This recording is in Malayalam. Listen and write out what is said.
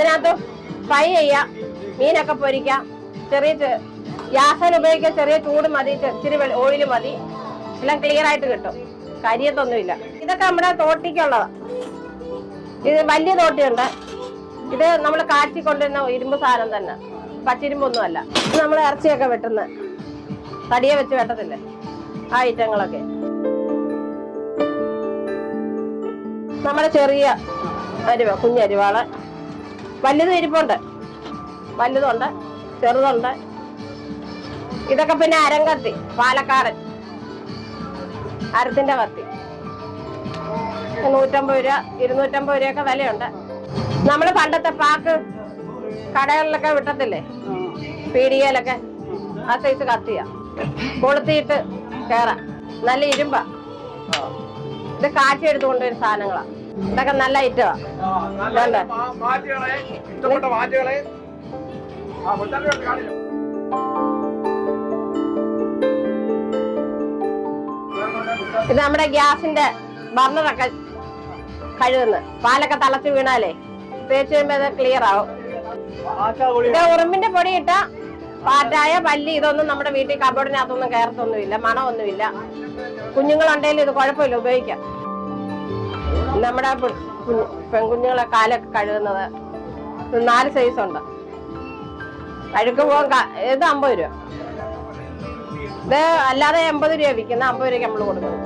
ഇതിനകത്ത് ഫ്രൈ ചെയ്യാം, മീനൊക്കെ പൊരിക്കാം, ചെറിയ ഗ്യാസിൽ ഉപയോഗിക്കാൻ ചെറിയ ചൂട് മതി, ഇച്ചിരി ഓയിൽ മതി, എല്ലാം ക്ലിയർ ആയിട്ട് കിട്ടും, കരിയത്തൊന്നുമില്ല. ഇതൊക്കെ നമ്മുടെ തോട്ടിക്കുള്ളതാ. ഇത് വലിയ തോട്ടിയുണ്ട്. ഇത് നമ്മൾ കാച്ചിക്കൊണ്ടിരുന്ന ഇരുമ്പ് സാധനം തന്നെ, പച്ചിരുമ്പൊന്നും അല്ല. ഇത് നമ്മൾ ഇറച്ചിയൊക്കെ വെട്ടുന്ന തടിയെ വെച്ച് വെട്ടത്തില്ലേ, ആ ഐറ്റങ്ങളൊക്കെ. നമ്മുടെ ചെറിയ അരിവ, കുഞ്ഞരിവാള്, വലുതും ഇരിപ്പുണ്ട്, വലുതുണ്ട്, ചെറുതുണ്ട്. ഇതൊക്കെ പിന്നെ അരങ്കത്തി, പാലക്കാടൻ അരത്തിന്റെ കത്തി, 150 രൂപ 250 രൂപയൊക്കെ വിലയുണ്ട്. നമ്മള് പണ്ടത്തെ പാക്ക് കടകളിലൊക്കെ വിട്ടത്തില്ലേ, പീടികയിലൊക്കെ, ആ സൈസ് കത്തിയാ, കൊളുത്തിയിട്ട് കേറാം. നല്ല ഇരുമ്പാ. ഇത് കാച്ചി എടുത്ത് കൊണ്ടുവരുന്ന സാധനങ്ങളാ. ഇതൊക്കെ നല്ല ഐറ്റമാ. ഇത് നമ്മുടെ ഗ്യാസിന്റെ ബർണറൊക്കെ കഴുകുന്നു. പാലൊക്കെ തിളച്ച് വീണാലേ തേച്ച് കഴിയുമ്പോ അത് ക്ലിയർ ആവും. ഇത് ഉറുമ്പിന്റെ പൊടി ഇട്ട പാറ്റായ, പല്ലി, ഇതൊന്നും നമ്മുടെ വീട്ടിൽ കബോർഡിനകത്തൊന്നും കയറത്തൊന്നുമില്ല, മണമൊന്നുമില്ല. കുഞ്ഞുങ്ങളുണ്ടെങ്കിലും ഇത് കുഴപ്പമില്ല, ഉപയോഗിക്കാം. നമ്മുടെ പെൺകുഞ്ഞുങ്ങളെ കാലൊക്കെ കഴുകുന്നത് 4 സൈസ് ഉണ്ട്. അഴുക്ക് പോകാൻ ഇത് 50 രൂപ. ഇത് അല്ലാതെ 80 രൂപ വിൽക്കുന്ന, 50 രൂപയ്ക്ക് നമ്മൾ കൊടുക്കുന്നത്.